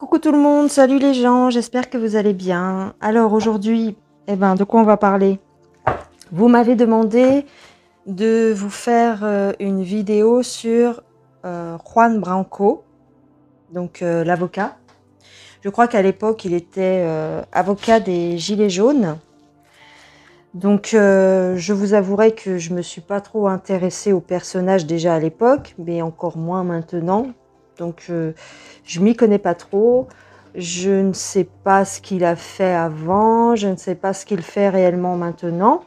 Coucou tout le monde, salut les gens, j'espère que vous allez bien. Alors aujourd'hui, de quoi on va parler? Vous m'avez demandé de vous faire une vidéo sur Juan Branco, donc l'avocat. Je crois qu'à l'époque, il était avocat des Gilets jaunes. Donc je vous avouerai que je ne me suis pas trop intéressée au personnage déjà à l'époque, mais encore moins maintenant. Donc je m'y connais pas trop. Je ne sais pas ce qu'il a fait avant, je ne sais pas ce qu'il fait réellement maintenant.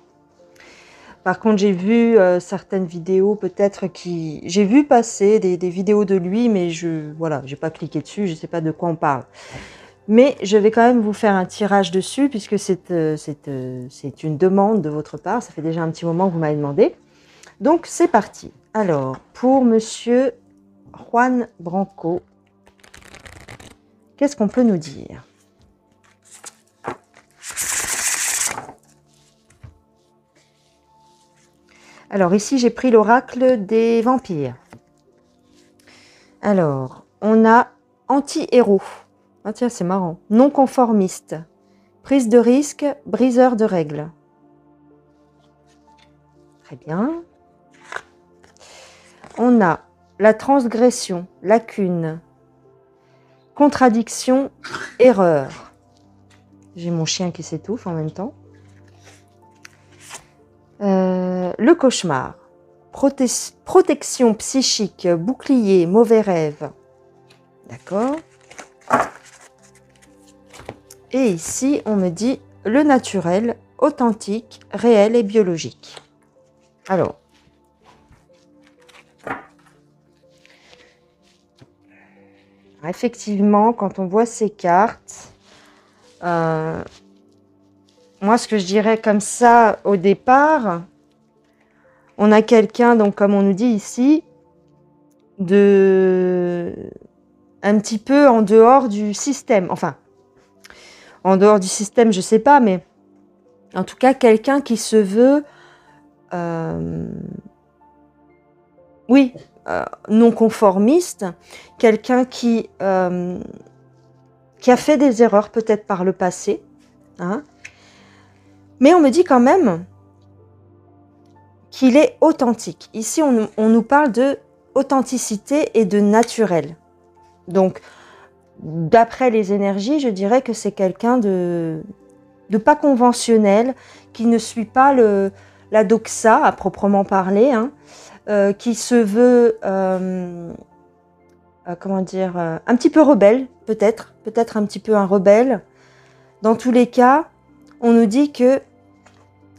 Par contre, j'ai vu certaines vidéos peut-être qui... J'ai vu passer des vidéos de lui, mais voilà, j'ai pas cliqué dessus, je ne sais pas de quoi on parle. Mais je vais quand même vous faire un tirage dessus, puisque c'est une demande de votre part. Ça fait déjà un petit moment que vous m'avez demandé. Donc, c'est parti. Alors, pour Monsieur Juan Branco, qu'est-ce qu'on peut nous dire? Alors, ici, j'ai pris l'oracle des vampires. Alors, on a anti-héros. Ah tiens, c'est marrant. Non-conformiste. Prise de risque, briseur de règles. Très bien. On a la transgression, lacune, contradiction, erreur. J'ai mon chien qui s'étouffe en même temps. Le cauchemar, protection psychique, bouclier, mauvais rêve. D'accord. Et ici, on me dit le naturel, authentique, réel et biologique. Alors, effectivement, quand on voit ces cartes, moi, ce que je dirais comme ça au départ, on a quelqu'un, donc comme on nous dit ici, un petit peu en dehors du système. Enfin, en dehors du système, je sais pas, mais en tout cas, quelqu'un qui se veut, non conformiste, quelqu'un qui a fait des erreurs peut-être par le passé, hein. Mais on me dit quand même qu'il est authentique. Ici, on nous parle de authenticité et de naturel. Donc, d'après les énergies, je dirais que c'est quelqu'un de pas conventionnel, qui ne suit pas la doxa à proprement parler, hein, qui se veut, comment dire, un petit peu rebelle, peut-être un petit peu un rebelle. Dans tous les cas, on nous dit que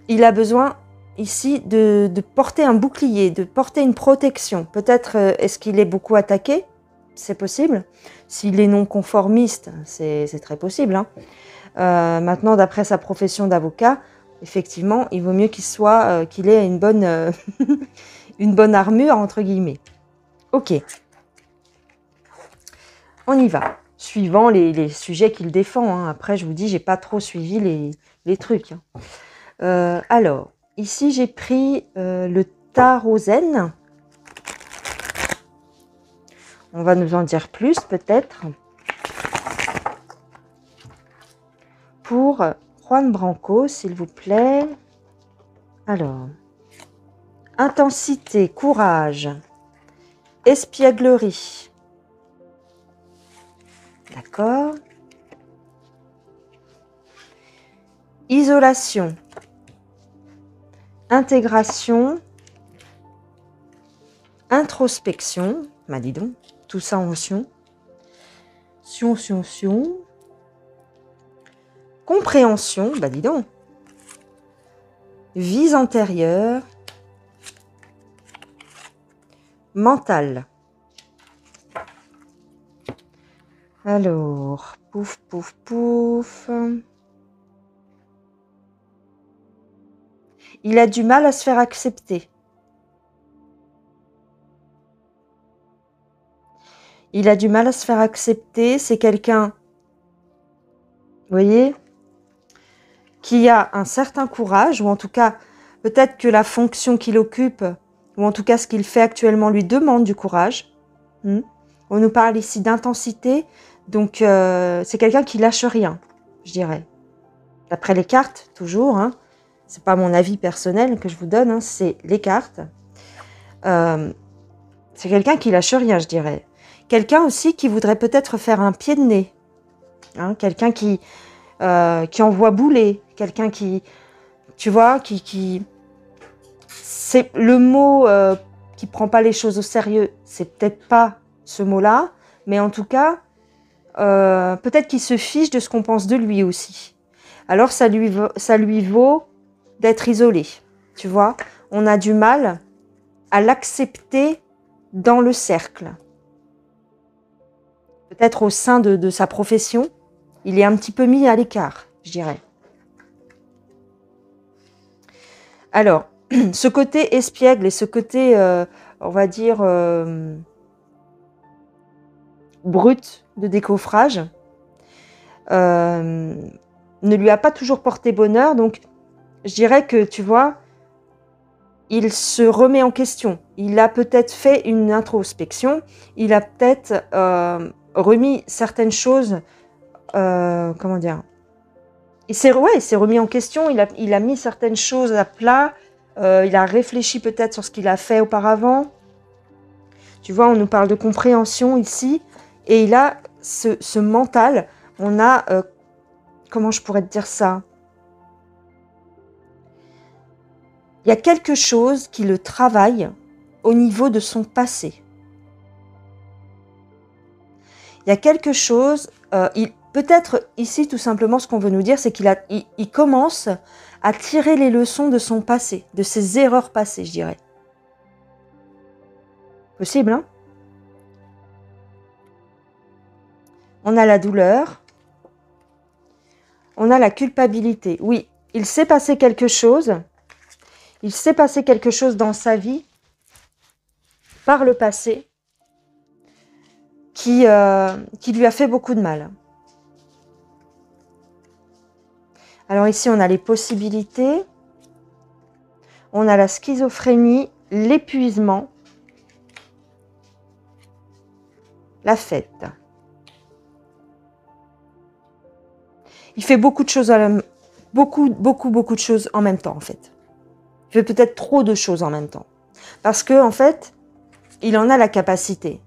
il a besoin ici de porter un bouclier, de porter une protection. Peut-être est-ce qu'il est beaucoup attaqué? C'est possible. S'il est non conformiste, c'est très possible, hein. Maintenant, d'après sa profession d'avocat, effectivement, il vaut mieux qu'il ait une bonne, une bonne armure, entre guillemets. Ok. On y va. Suivant les sujets qu'il défend, hein. Après, je vous dis, j'ai pas trop suivi les trucs, hein. Alors, ici, j'ai pris le tarot zen. On va nous en dire plus, peut-être. Pour Juan Branco, s'il vous plaît. Alors, intensité, courage, espièglerie. D'accord. Isolation, intégration, introspection. Bah dis donc, tout ça en sion. Sion. Compréhension, bah dis donc. Vies antérieures. Mental. Alors, pouf. Il a du mal à se faire accepter. Il a du mal à se faire accepter. C'est quelqu'un, vous voyez, qui a un certain courage, ou en tout cas, peut-être que la fonction qu'il occupe, ou en tout cas ce qu'il fait actuellement lui demande du courage. On nous parle ici d'intensité, Donc, c'est quelqu'un qui lâche rien, je dirais. D'après les cartes, toujours, hein. C'est pas mon avis personnel que je vous donne, hein, c'est les cartes. C'est quelqu'un qui lâche rien, je dirais. Quelqu'un aussi qui voudrait peut-être faire un pied de nez. Hein, quelqu'un qui envoie bouler. Quelqu'un qui, tu vois, c'est le mot qui prend pas les choses au sérieux. C'est peut-être pas ce mot-là, mais en tout cas, peut-être qu'il se fiche de ce qu'on pense de lui aussi. Alors ça lui vaut d'être isolé, tu vois. On a du mal à l'accepter dans le cercle. Peut-être au sein de sa profession, il est un petit peu mis à l'écart, je dirais. Alors, ce côté espiègle et ce côté, on va dire, brut de décoffrage, ne lui a pas toujours porté bonheur. Donc, je dirais que, tu vois, il se remet en question. Il a peut-être fait une introspection. Il a peut-être remis certaines choses. Comment dire ? Il s'est remis en question. Il a mis certaines choses à plat. Il a réfléchi peut-être sur ce qu'il a fait auparavant. Tu vois, on nous parle de compréhension ici. Et il a ce mental. On a... comment je pourrais te dire ça ? Il y a quelque chose qui le travaille au niveau de son passé. Il y a quelque chose, peut-être ici tout simplement ce qu'on veut nous dire, c'est qu'il commence à tirer les leçons de son passé, de ses erreurs passées, je dirais. Possible, hein ? On a la douleur, on a la culpabilité. Oui, il s'est passé quelque chose. Il s'est passé quelque chose dans sa vie, par le passé, qui lui a fait beaucoup de mal. Alors ici, on a les possibilités, on a la schizophrénie, l'épuisement, la fête. Il fait beaucoup de choses, beaucoup de choses en même temps, en fait. Il fait peut-être trop de choses en même temps. Parce que, en fait, il en a la capacité.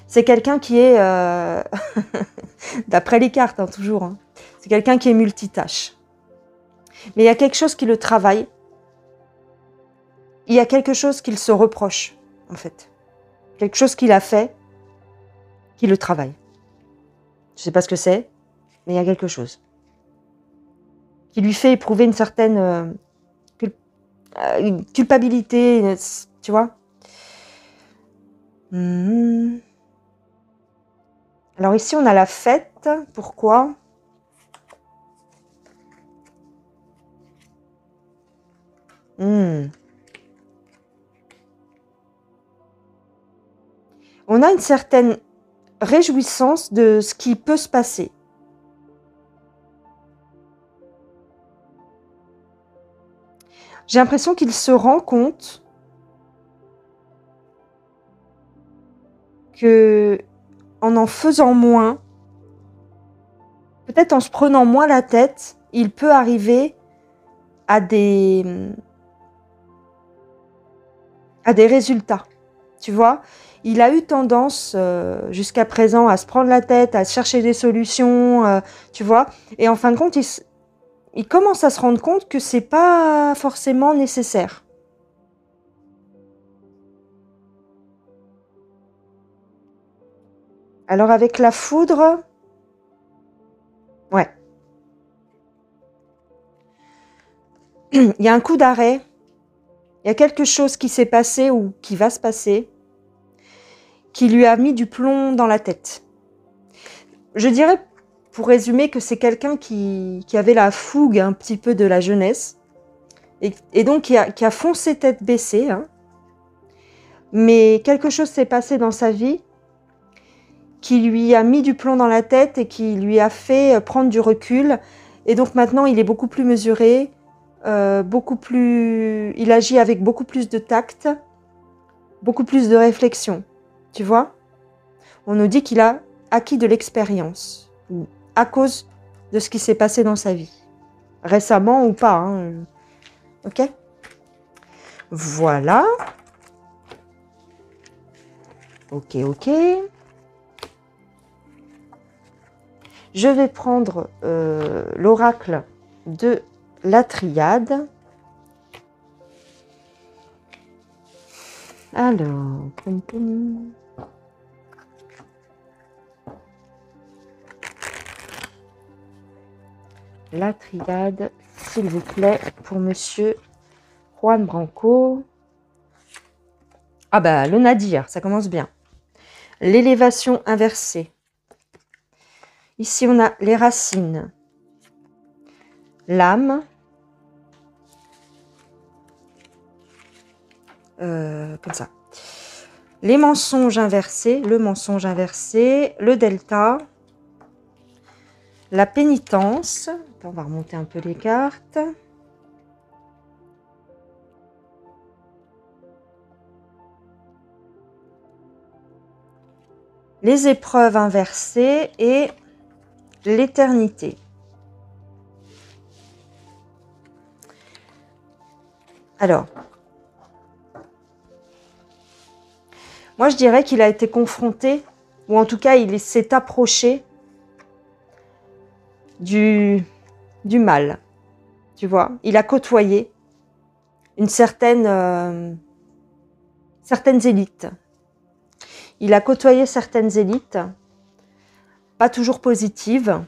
C'est quelqu'un qui est, d'après les cartes, hein, toujours, hein, c'est quelqu'un qui est multitâche. Mais il y a quelque chose qui le travaille. Il y a quelque chose qu'il se reproche, en fait. Quelque chose qu'il a fait, qui le travaille. Je ne sais pas ce que c'est, mais il y a quelque chose. Qui lui fait éprouver une certaine culpabilité, tu vois. Alors ici, on a la fête. Pourquoi ? On a une certaine réjouissance de ce qui peut se passer. J'ai l'impression qu'il se rend compte que en faisant moins, peut-être en se prenant moins la tête, il peut arriver à des résultats. Tu vois, il a eu tendance jusqu'à présent à se prendre la tête, à chercher des solutions, tu vois. Et en fin de compte, il commence à se rendre compte que c'est pas forcément nécessaire. Alors avec la foudre, ouais. Il y a un coup d'arrêt. Il y a quelque chose qui s'est passé ou qui va se passer qui lui a mis du plomb dans la tête. Je dirais, pour résumer, que c'est quelqu'un qui avait la fougue un petit peu de la jeunesse et donc qui a foncé tête baissée. Hein. Mais quelque chose s'est passé dans sa vie qui lui a mis du plomb dans la tête et qui lui a fait prendre du recul. Et donc maintenant, il est beaucoup plus mesuré, il agit avec beaucoup plus de tact, beaucoup plus de réflexion. Tu vois ? On nous dit qu'il a acquis de l'expérience, à cause de ce qui s'est passé dans sa vie. Récemment ou pas. Hein. Ok? Voilà. Ok, ok. Je vais prendre l'oracle de la triade. Alors, poum, poum. La triade, s'il vous plaît, pour monsieur Juan Branco. Ah bah, le nadir, ça commence bien. L'élévation inversée. Ici, on a les racines. L'âme. Comme ça. Les mensonges inversés, le mensonge inversé, le delta. La pénitence. On va remonter un peu les cartes. Les épreuves inversées et l'éternité. Alors, moi je dirais qu'il a été confronté, ou en tout cas il s'est approché du mal, tu vois. Il a côtoyé une certaines élites. Il a côtoyé certaines élites, pas toujours positives,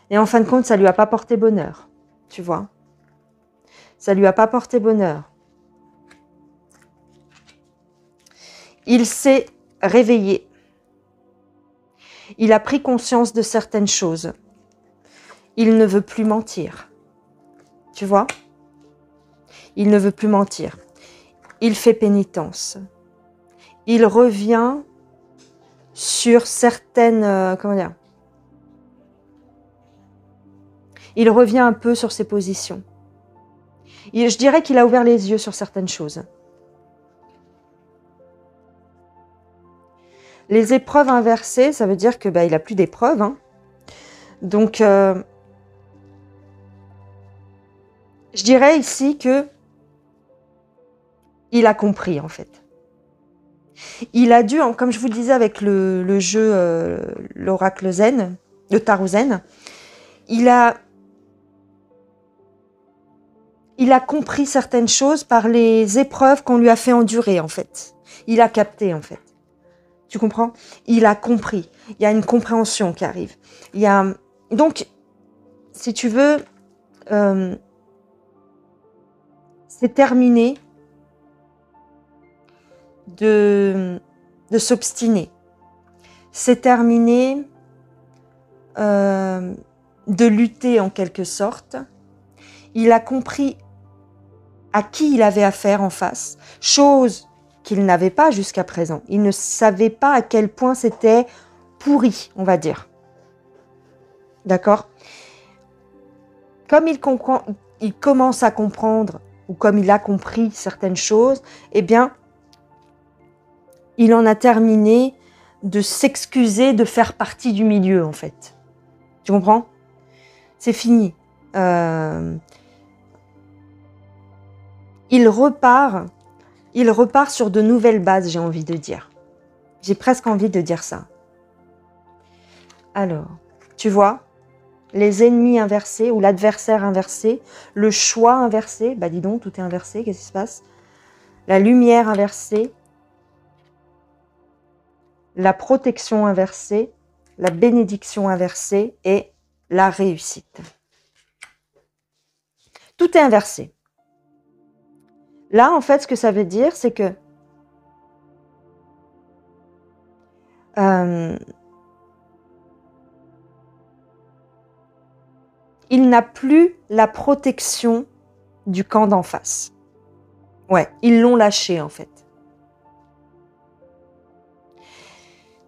et en fin de compte, ça lui a pas porté bonheur, tu vois. Ça lui a pas porté bonheur. Il s'est réveillé. Il a pris conscience de certaines choses. Il ne veut plus mentir. Tu vois? Il ne veut plus mentir. Il fait pénitence. Il revient sur certaines... comment dire? Il revient un peu sur ses positions. Je dirais qu'il a ouvert les yeux sur certaines choses. Les épreuves inversées, ça veut dire que il a plus d'épreuves. Hein. Donc, je dirais ici que il a compris en fait. Il a dû, comme je vous le disais avec le jeu, l'oracle zen, le tarot zen, il a compris certaines choses par les épreuves qu'on lui a fait endurer en fait. Il a capté en fait. Tu comprends? Il a compris. Il y a une compréhension qui arrive. Il y a... Donc, si tu veux, c'est terminé de s'obstiner. C'est terminé de lutter en quelque sorte. Il a compris à qui il avait affaire en face, chose qu'il n'avait pas jusqu'à présent. Il ne savait pas à quel point c'était pourri, on va dire. D'accord? Comme il commence à comprendre, ou comme il a compris certaines choses, eh bien, il en a terminé de s'excuser de faire partie du milieu, en fait. Tu comprends? C'est fini. Il repart sur de nouvelles bases, j'ai envie de dire. J'ai presque envie de dire ça. Alors, tu vois, les ennemis inversés ou l'adversaire inversé, le choix inversé, dis donc, tout est inversé, qu'est-ce qui se passe? La lumière inversée, la protection inversée, la bénédiction inversée et la réussite. Tout est inversé. Là, en fait, ce que ça veut dire, c'est que il n'a plus la protection du camp d'en face. Ouais, ils l'ont lâché, en fait.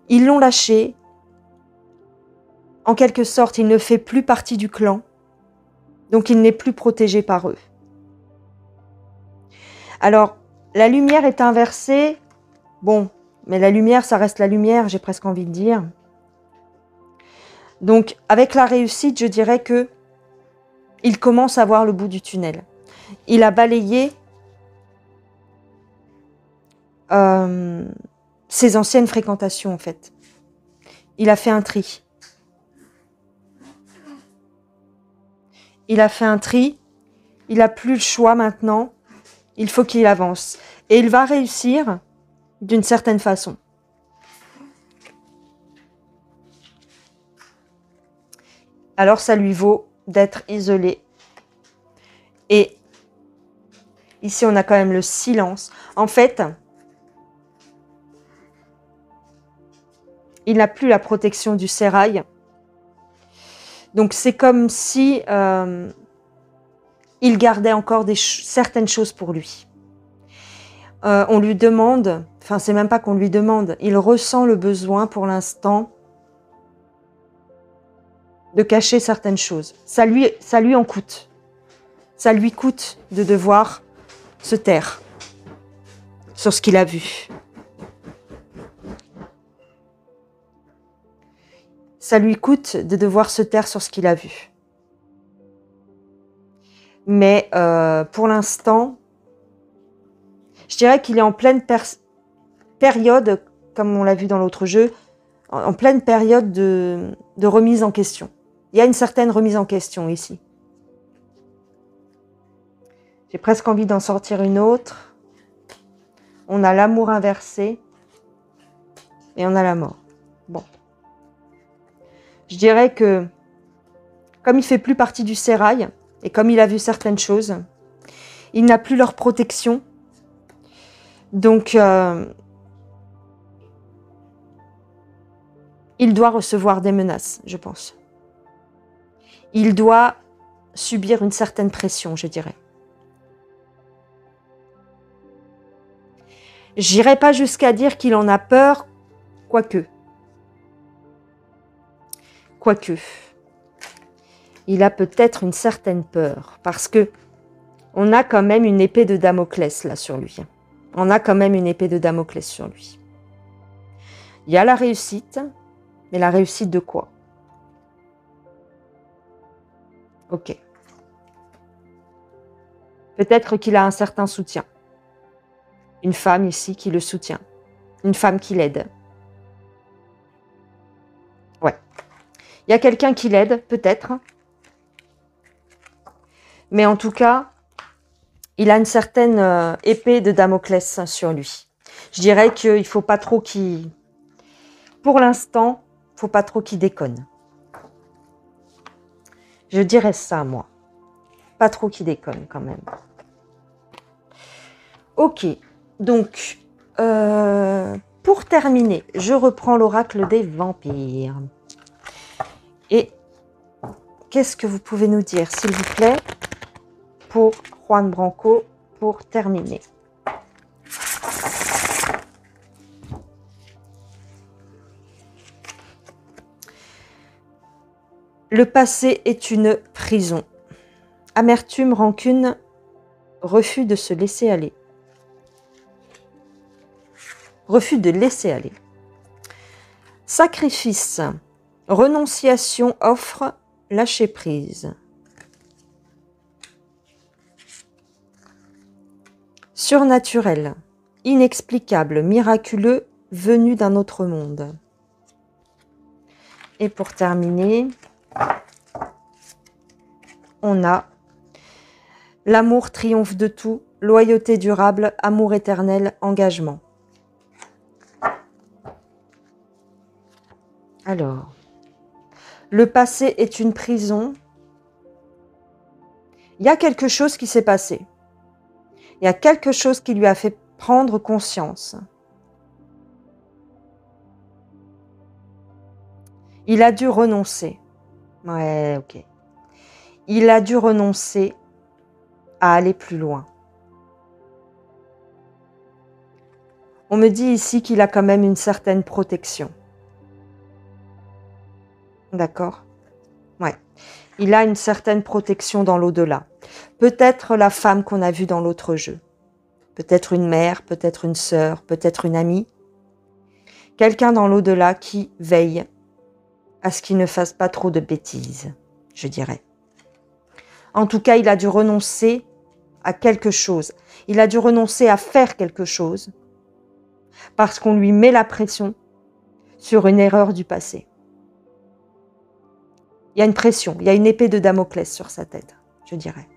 Ils l'ont lâché. En quelque sorte, il ne fait plus partie du clan. Donc, il n'est plus protégé par eux. Alors, la lumière est inversée. Bon, Mais la lumière, ça reste la lumière, j'ai presque envie de dire. Donc, avec la réussite, je dirais que il commence à voir le bout du tunnel. Il a balayé ses anciennes fréquentations, en fait. Il a fait un tri. Il a fait un tri. Il n'a plus le choix maintenant. Il faut qu'il avance. Et il va réussir d'une certaine façon. Alors, ça lui vaut d'être isolé. Et ici, on a quand même le silence. En fait, il n'a plus la protection du sérail. Donc, c'est comme si il gardait encore certaines choses pour lui. On lui demande, enfin, c'est même pas qu'on lui demande, il ressent le besoin pour l'instant de cacher certaines choses. Ça lui en coûte. Ça lui coûte de devoir se taire sur ce qu'il a vu. Ça lui coûte de devoir se taire sur ce qu'il a vu. Mais pour l'instant, je dirais qu'il est en pleine période, comme on l'a vu dans l'autre jeu, en pleine période de remise en question. Il y a une certaine remise en question ici. J'ai presque envie d'en sortir une autre. On a l'amour inversé et on a la mort. Bon. Je dirais que, comme il ne fait plus partie du sérail, et comme il a vu certaines choses, il n'a plus leur protection. Donc, il doit recevoir des menaces, je pense. Il doit subir une certaine pression, je dirais. J'irai pas jusqu'à dire qu'il en a peur, quoique. Quoique. Il a peut-être une certaine peur, parce que on a quand même une épée de Damoclès là sur lui. On a quand même une épée de Damoclès sur lui. Il y a la réussite, mais la réussite de quoi? Ok. Peut-être qu'il a un certain soutien. Une femme ici qui le soutient. Une femme qui l'aide. Ouais. Il y a quelqu'un qui l'aide, peut-être. Mais en tout cas, il a une certaine épée de Damoclès sur lui. Je dirais qu'il ne faut pas trop qu'il... Pour l'instant, il ne faut pas trop qu'il déconne. Je dirais ça, moi. Pas trop qu'il déconne, quand même. Ok. Donc, pour terminer, je reprends l'oracle des vampires. Et qu'est-ce que vous pouvez nous dire, s'il vous plaît, pour Juan Branco, pour terminer? Le passé est une prison. Amertume, rancune, refus de se laisser aller. Refus de laisser aller. Sacrifice, renonciation, offre, lâcher prise. Surnaturel, inexplicable, miraculeux, venu d'un autre monde. Et pour terminer, on a l'amour triomphe de tout, loyauté durable, amour éternel, engagement. Alors, le passé est une prison. Il y a quelque chose qui s'est passé. Il y a quelque chose qui lui a fait prendre conscience. Il a dû renoncer. Ouais, ok. Il a dû renoncer à aller plus loin. On me dit ici qu'il a quand même une certaine protection. D'accord? Ouais. Il a une certaine protection dans l'au-delà. Peut-être la femme qu'on a vue dans l'autre jeu. Peut-être une mère, peut-être une sœur, peut-être une amie. quelqu'un dans l'au-delà qui veille à ce qu'il ne fasse pas trop de bêtises, je dirais. En tout cas, il a dû renoncer à quelque chose. Il a dû renoncer à faire quelque chose parce qu'on lui met la pression sur une erreur du passé. Il y a une pression, il y a une épée de Damoclès sur sa tête, je dirais.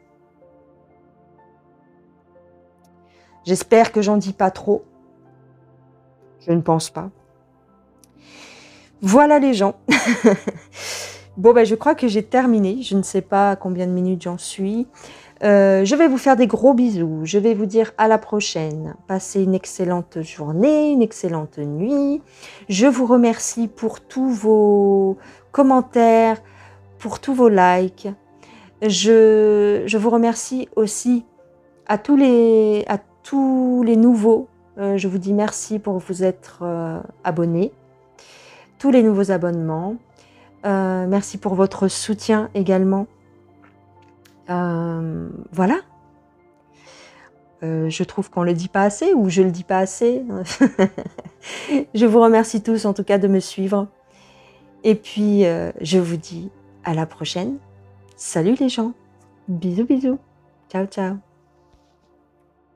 J'espère que j'en dis pas trop. Je ne pense pas. Voilà les gens. Bon, ben, je crois que j'ai terminé. Je ne sais pas à combien de minutes j'en suis. Je vais vous faire des gros bisous. Je vais vous dire à la prochaine. Passez une excellente journée, une excellente nuit. Je vous remercie pour tous vos commentaires, pour tous vos likes. Je vous remercie aussi à tous les nouveaux. Je vous dis merci pour vous être abonnés. Tous les nouveaux abonnements. Merci pour votre soutien également. Voilà. Je trouve qu'on ne le dit pas assez ou je ne le dis pas assez. Je vous remercie tous en tout cas de me suivre. Et puis, je vous dis à la prochaine. Salut les gens. Bisous, bisous. Ciao, ciao.